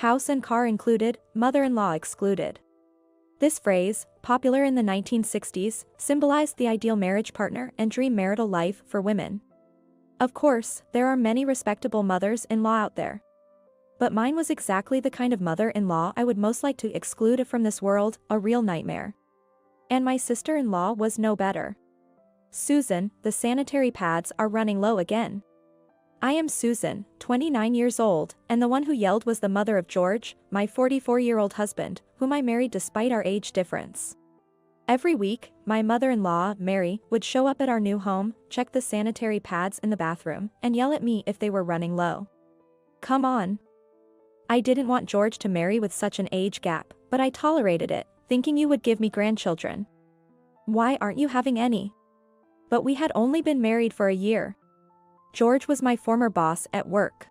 House and car included, mother-in-law excluded. This phrase, popular in the 1960s, symbolized the ideal marriage partner and dream marital life for women. Of course, there are many respectable mothers-in-law out there. But mine was exactly the kind of mother-in-law I would most like to exclude from this world, a real nightmare. And my sister-in-law was no better. Susan, the sanitary pads are running low again. I am Susan, 29 years old, and the one who yelled was the mother of George, my 44-year-old husband, whom I married despite our age difference. Every week, my mother-in-law, Mary, would show up at our new home, check the sanitary pads in the bathroom, and yell at me if they were running low. Come on. I didn't want George to marry with such an age gap, but I tolerated it, thinking you would give me grandchildren. Why aren't you having any? But we had only been married for a year. George was my former boss at work.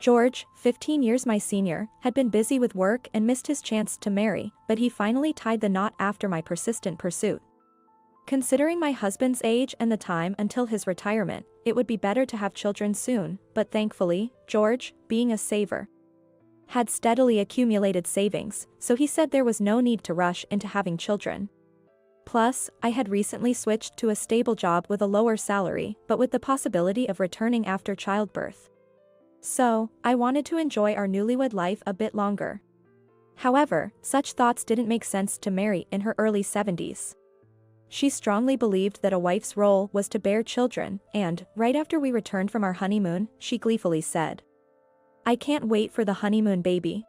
George, 15 years my senior, had been busy with work and missed his chance to marry, but he finally tied the knot after my persistent pursuit. Considering my husband's age and the time until his retirement, it would be better to have children soon, but thankfully, George, being a saver, had steadily accumulated savings, so he said there was no need to rush into having children. Plus, I had recently switched to a stable job with a lower salary, but with the possibility of returning after childbirth. So, I wanted to enjoy our newlywed life a bit longer. However, such thoughts didn't make sense to Mary in her early 70s. She strongly believed that a wife's role was to bear children, and, right after we returned from our honeymoon, she gleefully said, "I can't wait for the honeymoon baby."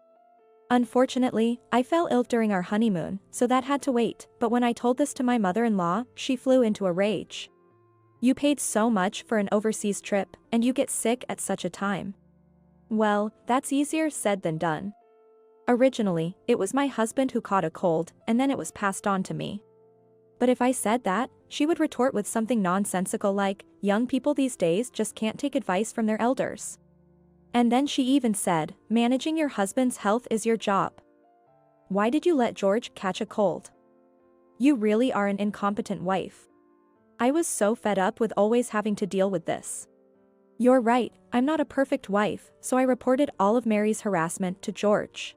Unfortunately, I fell ill during our honeymoon, so that had to wait, but when I told this to my mother-in-law, she flew into a rage. "You paid so much for an overseas trip, and you get sick at such a time." Well, that's easier said than done. Originally, it was my husband who caught a cold, and then it was passed on to me. But if I said that, she would retort with something nonsensical like, "Young people these days just can't take advice from their elders." And then she even said, "Managing your husband's health is your job. Why did you let George catch a cold? You really are an incompetent wife." I was so fed up with always having to deal with this. You're right, I'm not a perfect wife, so I reported all of Mary's harassment to George.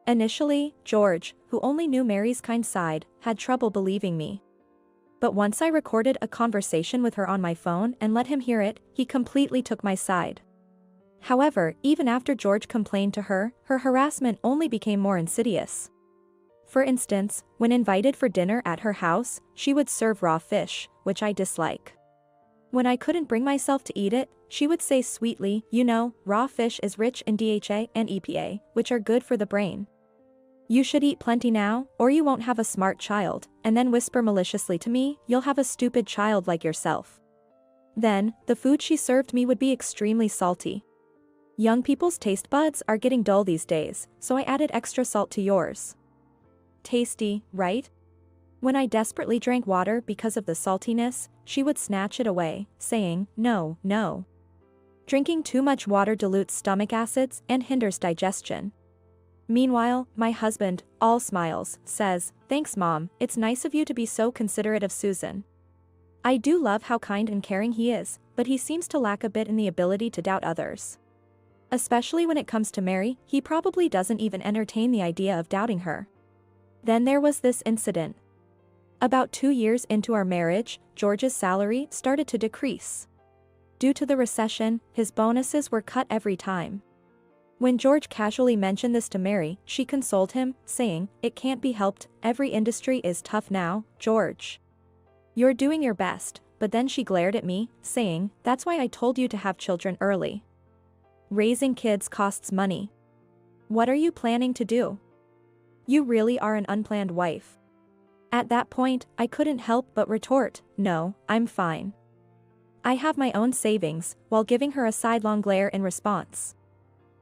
Initially, George, who only knew Mary's kind side, had trouble believing me. But once I recorded a conversation with her on my phone and let him hear it, he completely took my side. However, even after George complained to her, her harassment only became more insidious. For instance, when invited for dinner at her house, she would serve raw fish, which I dislike. When I couldn't bring myself to eat it, she would say sweetly, "You know, raw fish is rich in DHA and EPA, which are good for the brain. You should eat plenty now, or you won't have a smart child," and then whisper maliciously to me, "You'll have a stupid child like yourself." Then, the food she served me would be extremely salty. Young people's taste buds are getting dull these days, so I added extra salt to yours. Tasty, right? When I desperately drank water because of the saltiness, she would snatch it away, saying, "No, no. Drinking too much water dilutes stomach acids and hinders digestion." Meanwhile, my husband, all smiles, says, "Thanks Mom, it's nice of you to be so considerate of Susan." I do love how kind and caring he is, but he seems to lack a bit in the ability to doubt others. Especially when it comes to Mary, he probably doesn't even entertain the idea of doubting her. Then there was this incident. About 2 years into our marriage, George's salary started to decrease. Due to the recession, his bonuses were cut every time. When George casually mentioned this to Mary, she consoled him, saying, "It can't be helped, every industry is tough now, George. You're doing your best," but then she glared at me, saying, "That's why I told you to have children early. Raising kids costs money. What are you planning to do? You really are an unplanned wife." At that point, I couldn't help but retort, "No, I'm fine. I have my own savings," while giving her a sidelong glare in response.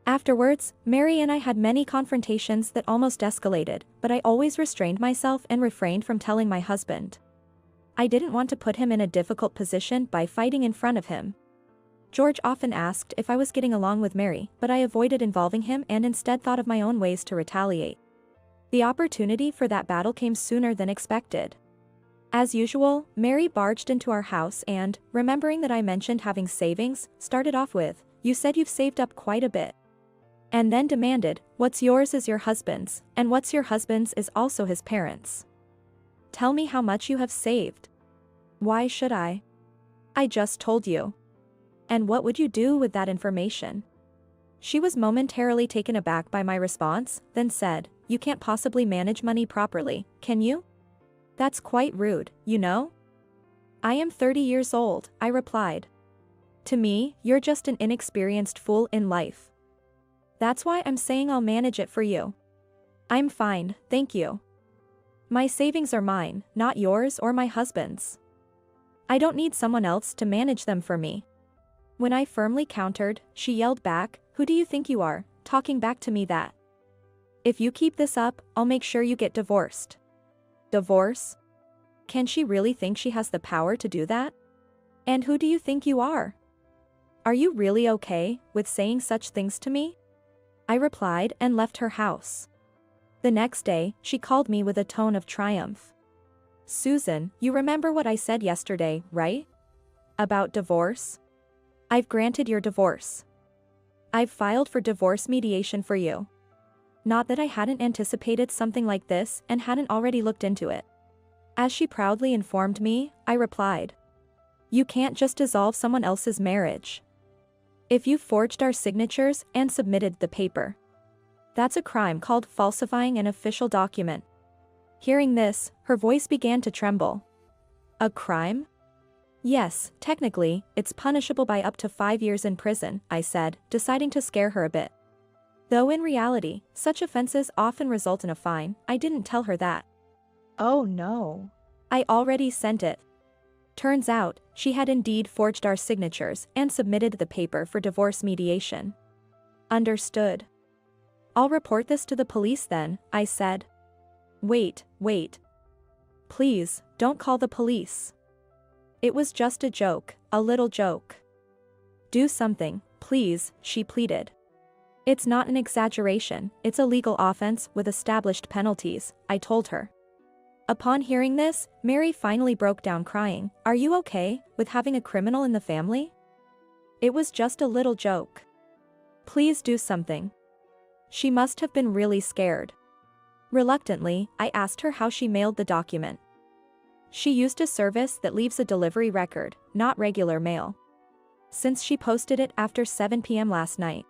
Afterwards, Mary and I had many confrontations that almost escalated, but I always restrained myself and refrained from telling my husband. I didn't want to put him in a difficult position by fighting in front of him. George often asked if I was getting along with Mary, but I avoided involving him and instead thought of my own ways to retaliate. The opportunity for that battle came sooner than expected. As usual, Mary barged into our house and, remembering that I mentioned having savings, started off with, "You said you've saved up quite a bit. And then demanded, what's yours is your husband's, and what's your husband's is also his parents'. Tell me how much you have saved. Why should I? I just told you. And what would you do with that information? She was momentarily taken aback by my response, then said, you can't possibly manage money properly, can you? That's quite rude, you know? I am 30 years old, I replied. To me, you're just an inexperienced fool in life. That's why I'm saying I'll manage it for you. I'm fine, thank you. My savings are mine, not yours or my husband's. I don't need someone else to manage them for me. When I firmly countered, she yelled back, who do you think you are, talking back to me that? If you keep this up, I'll make sure you get divorced. Divorce? Can she really think she has the power to do that? And who do you think you are? Are you really okay with saying such things to me? I replied and left her house. The next day, she called me with a tone of triumph. Susan, you remember what I said yesterday, right? About divorce? I've granted your divorce. I've filed for divorce mediation for you. Not that I hadn't anticipated something like this and hadn't already looked into it. As she proudly informed me, I replied. You can't just dissolve someone else's marriage. If you forged our signatures and submitted the paper, that's a crime called falsifying an official document. Hearing this, her voice began to tremble. A crime? Yes, technically, it's punishable by up to 5 years in prison, I said, deciding to scare her a bit. Though in reality, such offenses often result in a fine, I didn't tell her that. Oh no. I already sent it. Turns out, she had indeed forged our signatures and submitted the paper for divorce mediation. Understood. I'll report this to the police then, I said. Wait. Please, don't call the police. It was just a joke, a little joke. Do something, please, she pleaded. It's not an exaggeration, it's a legal offense with established penalties, I told her. Upon hearing this, Mary finally broke down crying. Are you okay with having a criminal in the family? It was just a little joke. Please do something. She must have been really scared. Reluctantly, I asked her how she mailed the document. She used a service that leaves a delivery record, not regular mail. Since she posted it after 7 p.m. last night.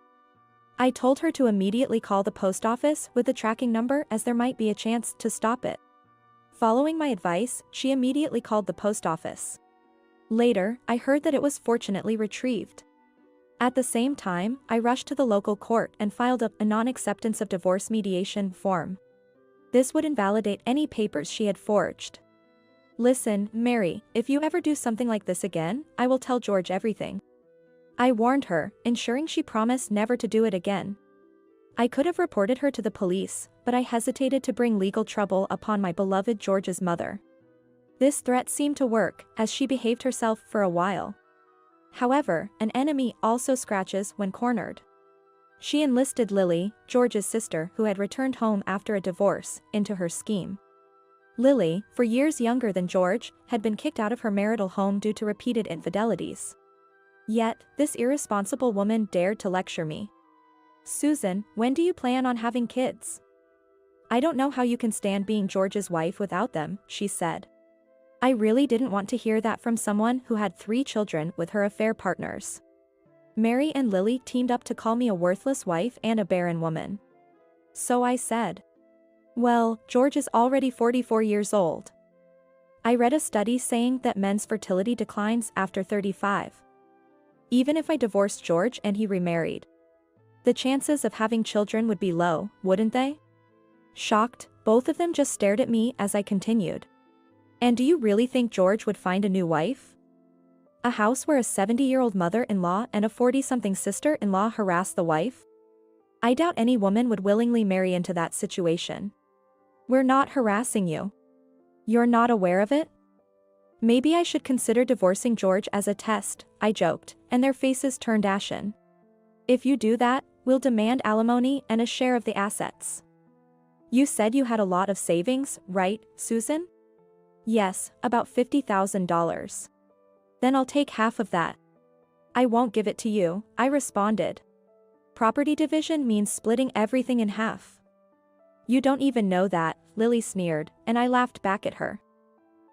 I told her to immediately call the post office with the tracking number as there might be a chance to stop it. Following my advice, she immediately called the post office. Later, I heard that it was fortunately retrieved. At the same time, I rushed to the local court and filed a non-acceptance of divorce mediation form. This would invalidate any papers she had forged. Listen, Mary, if you ever do something like this again, I will tell George everything. I warned her, ensuring she promised never to do it again. I could have reported her to the police, but I hesitated to bring legal trouble upon my beloved George's mother. This threat seemed to work, as she behaved herself for a while. However, an enemy also scratches when cornered. She enlisted Lily, George's sister who had returned home after a divorce, into her scheme. Lily, for years younger than George, had been kicked out of her marital home due to repeated infidelities. Yet, this irresponsible woman dared to lecture me. Susan, when do you plan on having kids? I don't know how you can stand being George's wife without them, she said. I really didn't want to hear that from someone who had 3 children with her affair partners. Mary and Lily teamed up to call me a worthless wife and a barren woman. So I said. Well, George is already 44 years old. I read a study saying that men's fertility declines after 35. Even if I divorced George and he remarried, the chances of having children would be low, wouldn't they? Shocked, both of them just stared at me as I continued. And do you really think George would find a new wife? A house where a 70-year-old mother-in-law and a 40-something sister-in-law harass the wife? I doubt any woman would willingly marry into that situation. We're not harassing you. You're not aware of it? Maybe I should consider divorcing George as a test, I joked, and their faces turned ashen. If you do that, we'll demand alimony and a share of the assets. You said you had a lot of savings, right, Susan? Yes, about $50,000. Then I'll take half of that. I won't give it to you, I responded. Property division means splitting everything in half. You don't even know that, Lily sneered, and I laughed back at her.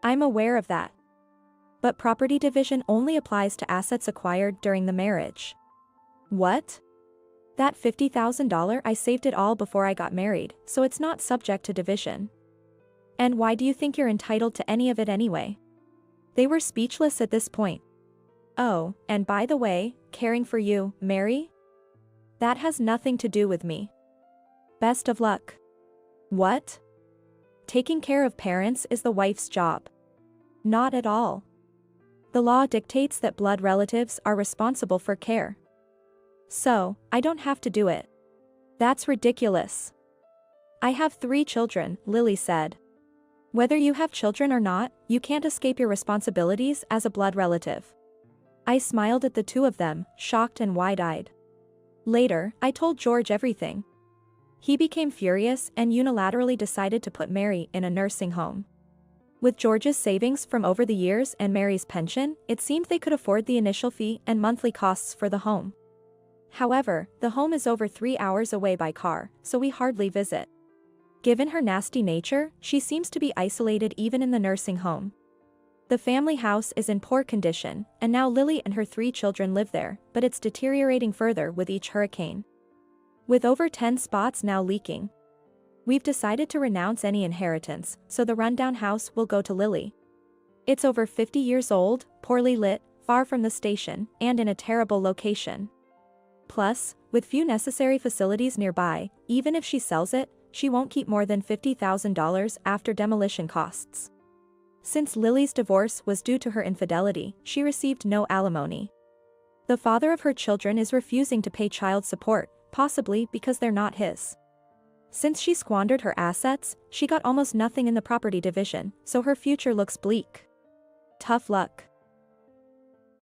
I'm aware of that. But property division only applies to assets acquired during the marriage. What? That $50,000 I saved it all before I got married, so it's not subject to division. And why do you think you're entitled to any of it anyway? They were speechless at this point. Oh, and by the way, caring for you, Mary? That has nothing to do with me. Best of luck. What? Taking care of parents is the wife's job. Not at all. The law dictates that blood relatives are responsible for care. So, I don't have to do it. That's ridiculous. I have 3 children, Lily said. Whether you have children or not, you can't escape your responsibilities as a blood relative. I smiled at the two of them, shocked and wide-eyed. Later, I told George everything. He became furious and unilaterally decided to put Mary in a nursing home. With George's savings from over the years and Mary's pension, it seemed they could afford the initial fee and monthly costs for the home. However, the home is over 3 hours away by car, so we hardly visit. Given her nasty nature, she seems to be isolated even in the nursing home. The family house is in poor condition, and now Lily and her 3 children live there, but it's deteriorating further with each hurricane. With over 10 spots now leaking. We've decided to renounce any inheritance, so the rundown house will go to Lily. It's over 50 years old, poorly lit, far from the station, and in a terrible location. Plus, with few necessary facilities nearby, even if she sells it, she won't keep more than $50,000 after demolition costs. Since Lily's divorce was due to her infidelity, she received no alimony. The father of her children is refusing to pay child support, possibly because they're not his. Since she squandered her assets, she got almost nothing in the property division, so her future looks bleak. Tough luck.